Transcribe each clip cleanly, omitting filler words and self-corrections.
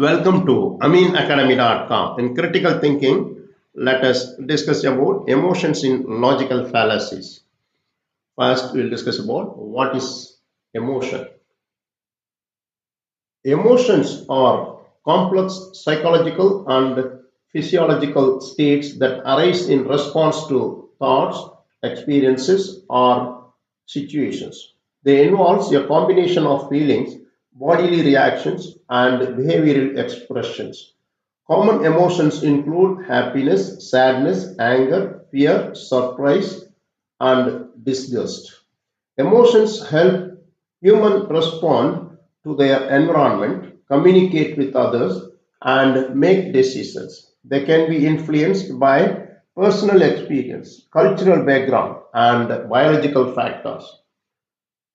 Welcome to aminacademy.com. In critical thinking, let us discuss about emotions in logical fallacies. First, we'll discuss about what is emotion. Emotions are complex psychological and physiological states that arise in response to thoughts, experiences, or situations. They involve a combination of feelings, bodily reactions, and behavioral expressions. Common emotions include happiness, sadness, anger, fear, surprise, and disgust. Emotions help humans respond to their environment, communicate with others, and make decisions. They can be influenced by personal experience, cultural background, and biological factors.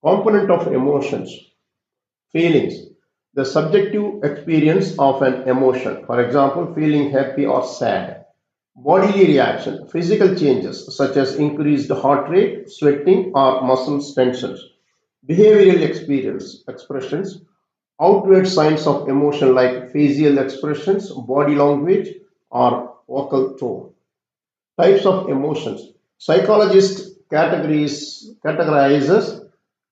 Component of emotions, feelings, the subjective experience of an emotion, for example, feeling happy or sad. Bodily reaction, physical changes such as increased heart rate, sweating, or muscle tensions. Behavioral experience, expressions, outward signs of emotion like facial expressions, body language, or vocal tone. Types of emotions. Psychologist categorizes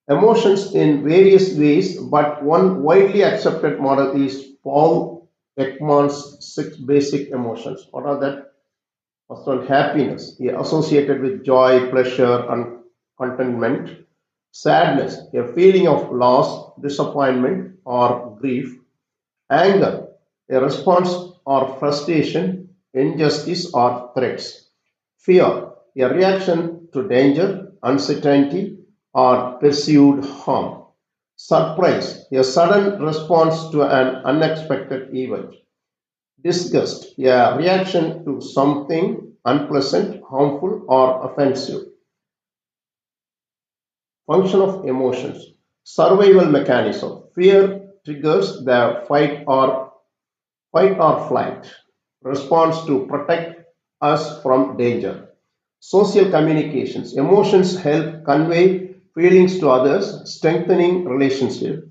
emotions in various ways, but one widely accepted model is Paul Ekman's six basic emotions. What are that? First one, happiness, associated with joy, pleasure, and contentment. Sadness, a feeling of loss, disappointment, or grief. Anger, a response or frustration, injustice, or threats. Fear, a reaction to danger, uncertainty, or perceived harm. Surprise, a sudden response to an unexpected event. Disgust, a reaction to something unpleasant, harmful, or offensive. Function of emotions. Survival mechanism. Fear triggers the fight or flight response to protect us from danger. Social communications. Emotions help convey feelings to others, strengthening relationship.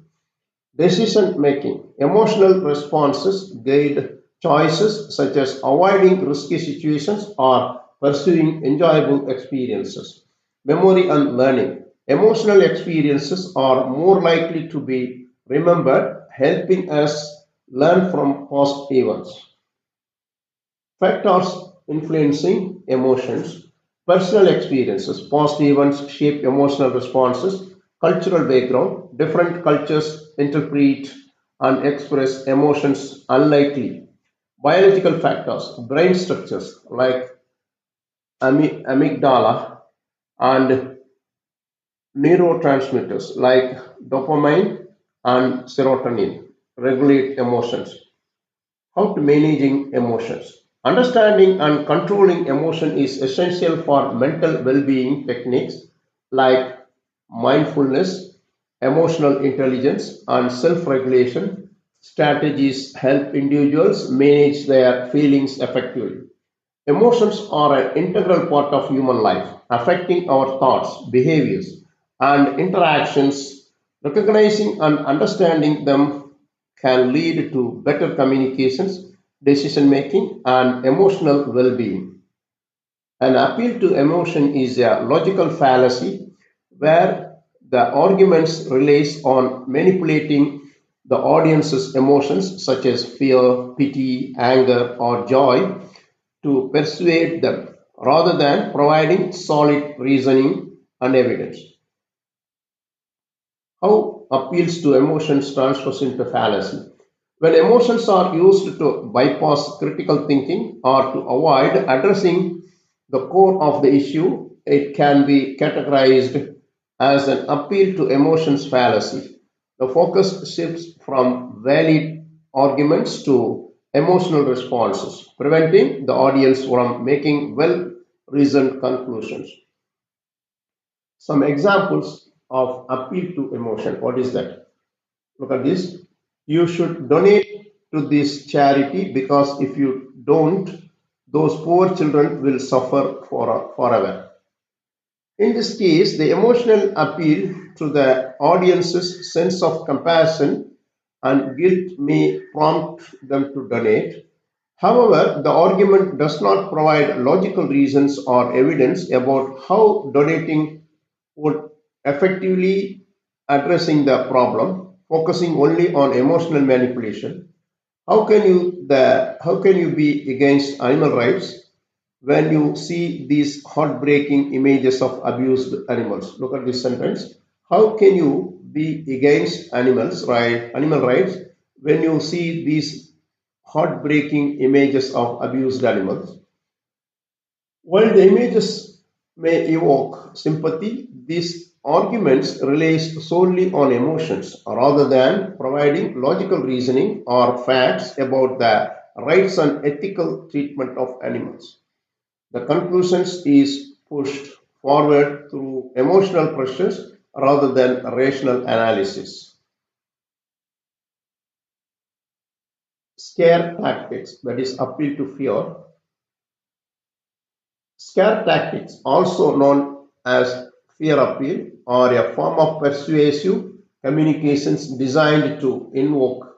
Decision making. Emotional responses guide choices such as avoiding risky situations or pursuing enjoyable experiences. Memory and learning. Emotional experiences are more likely to be remembered, helping us learn from past events. Factors influencing emotions, personal experiences, past events shape emotional responses, cultural background, different cultures interpret and express emotions unlikely, biological factors, brain structures like amygdala and neurotransmitters like dopamine and serotonin regulate emotions. How to managing emotions. Understanding and controlling emotion is essential for mental well-being techniques like mindfulness, emotional intelligence, and self-regulation. Strategies help individuals manage their feelings effectively. Emotions are an integral part of human life, affecting our thoughts, behaviors, and interactions. Recognizing and understanding them can lead to better communications, decision making, and emotional well being. An appeal to emotion is a logical fallacy where the arguments relies on manipulating the audience's emotions such as fear, pity, anger, or joy to persuade them rather than providing solid reasoning and evidence. How appeals to emotions transfers into fallacy. When emotions are used to bypass critical thinking or to avoid addressing the core of the issue, it can be categorized as an appeal to emotions fallacy. The focus shifts from valid arguments to emotional responses, preventing the audience from making well reasoned conclusions. Some examples of appeal to emotion. What is that? Look at this. You should donate to this charity because if you don't, those poor children will suffer forever. In this case, the emotional appeal to the audience's sense of compassion and guilt may prompt them to donate. However, the argument does not provide logical reasons or evidence about how donating would effectively addressing the problem, focusing only on emotional manipulation. How can you be against animal rights when you see these heartbreaking images of abused animals? Look at this sentence. How can you be against animal rights when you see these heartbreaking images of abused animals? While the images may evoke sympathy, these arguments rely solely on emotions rather than providing logical reasoning or facts about the rights and ethical treatment of animals. The conclusions is pushed forward through emotional pressures rather than rational analysis. Scare tactics, that is, appeal to fear. Scare tactics, also known as fear appeal, are a form of persuasive communications designed to invoke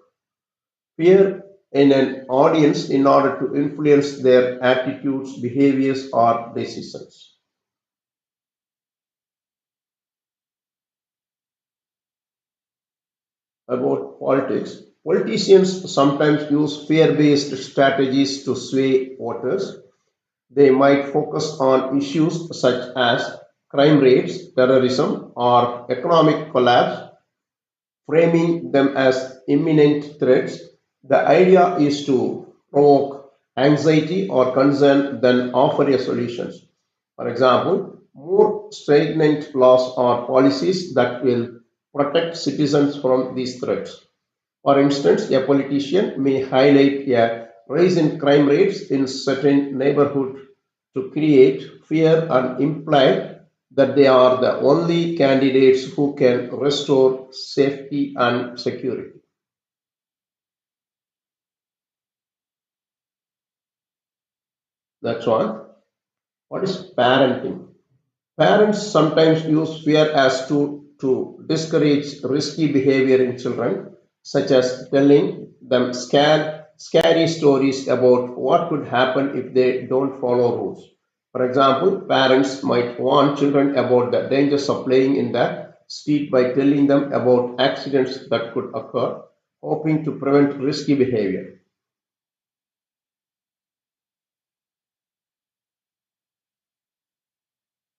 fear in an audience in order to influence their attitudes, behaviors, or decisions. About politics, politicians sometimes use fear based strategies to sway voters. They might focus on issues such as crime rates, terrorism, or economic collapse, framing them as imminent threats. The idea is to provoke anxiety or concern than offer a solution. For example, more stringent laws or policies that will protect citizens from these threats. For instance, a politician may highlight a rise in crime rates in certain neighborhoods to create fear and imply that they are the only candidates who can restore safety and security. That's one. What is parenting? Parents sometimes use fear as to discourage risky behavior in children, such as telling them scary stories about what could happen if they don't follow rules. For example, parents might warn children about the dangers of playing in the street by telling them about accidents that could occur, hoping to prevent risky behavior.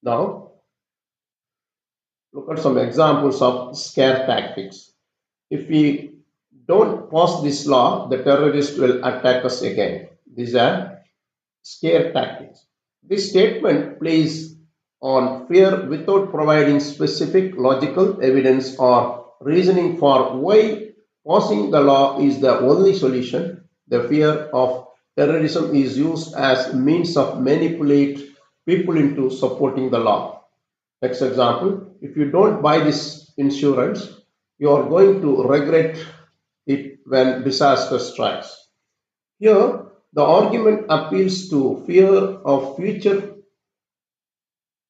Now, look at some examples of scare tactics. If we don't pass this law, the terrorists will attack us again. These are scare tactics. This statement plays on fear without providing specific logical evidence or reasoning for why passing the law is the only solution. The fear of terrorism is used as means of manipulate people into supporting the law. Next example, if you don't buy this insurance, you are going to regret it when disaster strikes. Here, the argument appeals to fear of future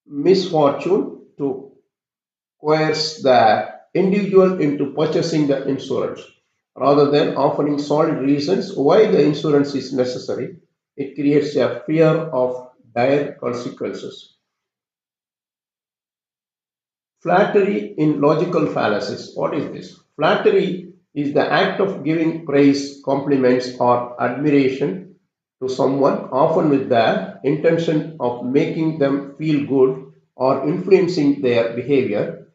misfortune to coerce the individual into purchasing the insurance. Rather than offering solid reasons why the insurance is necessary, it creates a fear of dire consequences. Flattery in logical fallacies. What is this? Flattery is the act of giving praise, compliments, or admiration to someone, often with the intention of making them feel good or influencing their behavior.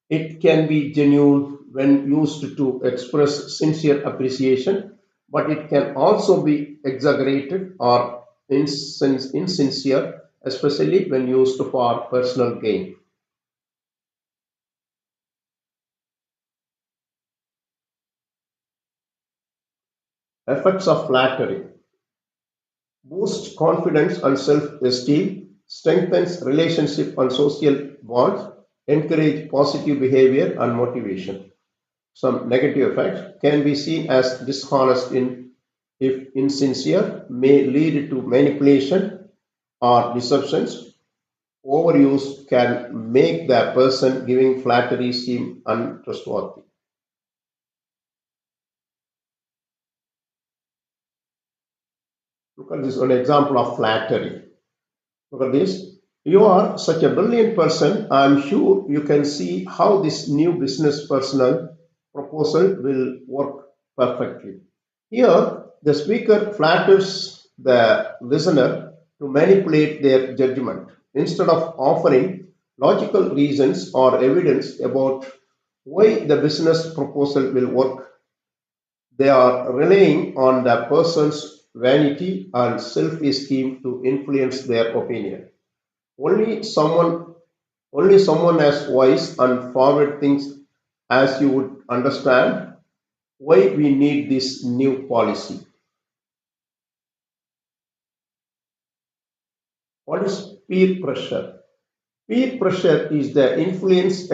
It can be genuine when used to express sincere appreciation, but it can also be exaggerated or insincere, especially when used for personal gain. Effects of flattery boosts confidence and self-esteem, strengthens relationship and social bonds, encourage positive behavior and motivation. Some negative effects can be seen as dishonest in if insincere, may lead to manipulation or deceptions. Overuse can make the person giving flattery seem untrustworthy. Look at this one example of flattery. Look at this. You are such a brilliant person. I'm sure you can see how this new business personal proposal will work perfectly. Here, the speaker flatters the listener to manipulate their judgment. Instead of offering logical reasons or evidence about why the business proposal will work, they are relying on the person's vanity and self esteem to influence their opinion. Only someone Only someone as wise and forward thinks as you would understand why we need this new policy. What is peer pressure? Peer pressure is the influence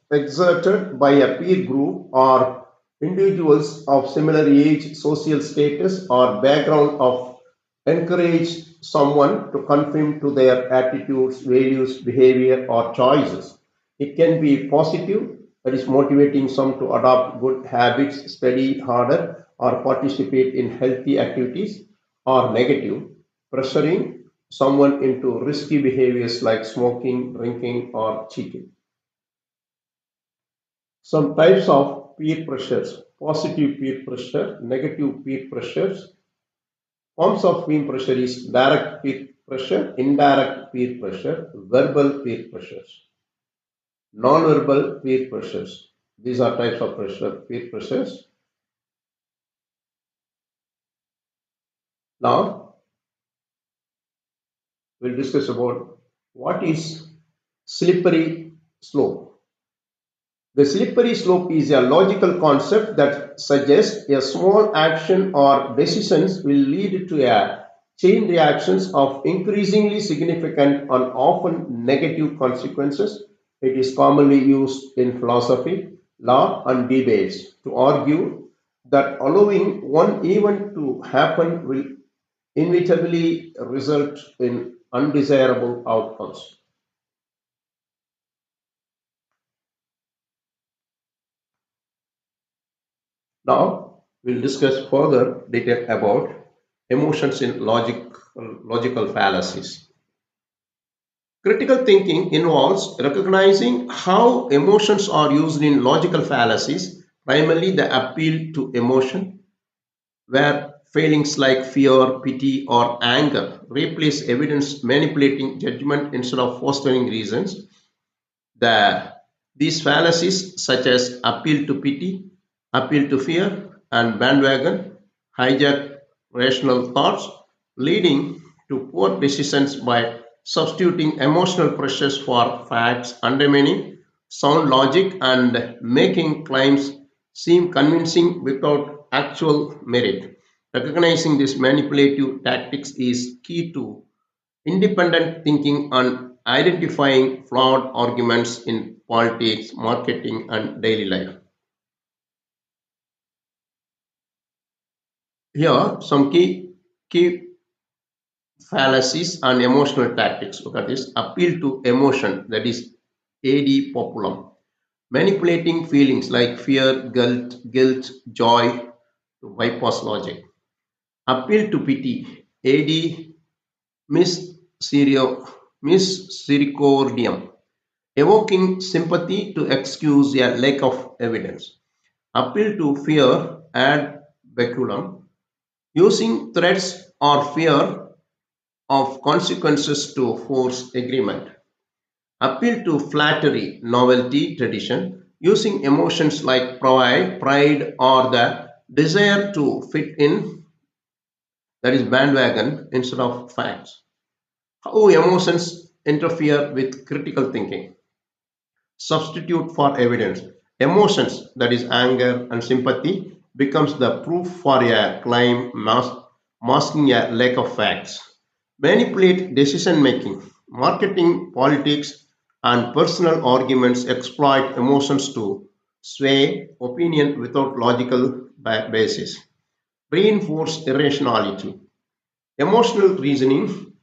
exerted by a peer group or individuals of similar age, social status, or background of encourage someone to conform to their attitudes, values, behavior, or choices. It can be positive, that is motivating some to adopt good habits, study harder, or participate in healthy activities, or negative, pressuring someone into risky behaviors like smoking, drinking, or cheating. Some types of peer pressures: positive peer pressure, negative peer pressures. Forms of peer pressure is direct peer pressure, indirect peer pressure, verbal peer pressures, non-verbal peer pressures. These are types of peer pressures. Now we'll discuss about what is slippery slope. The slippery slope is a logical concept that suggests a small action or decisions will lead to a chain reactions of increasingly significant and often negative consequences. It is commonly used in philosophy, law, and debates to argue that allowing one event to happen will inevitably result in undesirable outcomes. Now, we'll discuss further detail about emotions in logical fallacies. Critical thinking involves recognizing how emotions are used in logical fallacies, primarily the appeal to emotion, where feelings like fear, pity, or anger replace evidence, manipulating judgment instead of fostering reasons. The, these fallacies, such as appeal to pity, appeal to fear, and bandwagon, hijack rational thoughts, leading to poor decisions by substituting emotional pressures for facts, undermining sound logic, and making claims seem convincing without actual merit. Recognizing these manipulative tactics is key to independent thinking and identifying flawed arguments in politics, marketing, and daily life. Here, some key fallacies and emotional tactics. Look at this: appeal to emotion, that is AD populum, manipulating feelings like fear, guilt, joy to bypass logic. Appeal to pity, AD misericordium, evoking sympathy to excuse a lack of evidence. Appeal to fear ad baculum, using threats or fear of consequences to force agreement. Appeal to flattery, novelty, tradition, using emotions like pride, or the desire to fit in, that is bandwagon, instead of facts. How emotions interfere with critical thinking. Substitute for evidence. Emotions, that is anger and sympathy, becomes the proof for a claim, masking a lack of facts. Manipulate decision making. Marketing, politics, and personal arguments exploit emotions to sway opinion without logical basis. Reinforce irrationality. Emotional reasoning,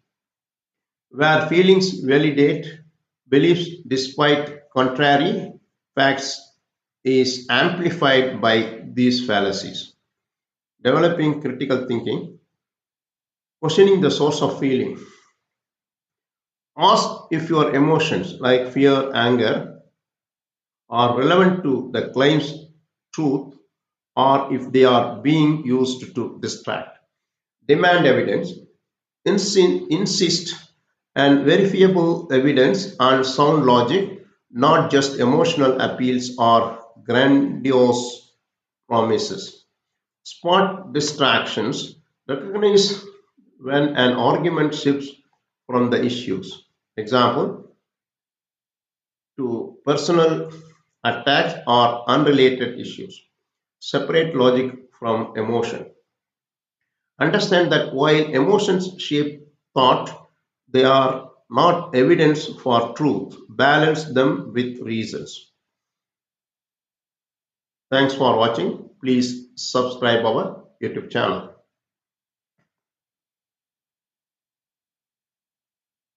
where feelings validate beliefs despite contrary facts, is amplified by these fallacies. Developing critical thinking. Questioning the source of feeling. Ask if your emotions like fear, anger are relevant to the claim's truth or if they are being used to distract. Demand evidence. Insist and verifiable evidence and sound logic, not just emotional appeals or grandiose promises. Spot distractions. Recognize when an argument shifts from the issues. Example, to personal attacks or unrelated issues. Separate logic from emotion. Understand that while emotions shape thought, they are not evidence for truth. Balance them with reasons. Thanks for watching. Please subscribe our YouTube channel.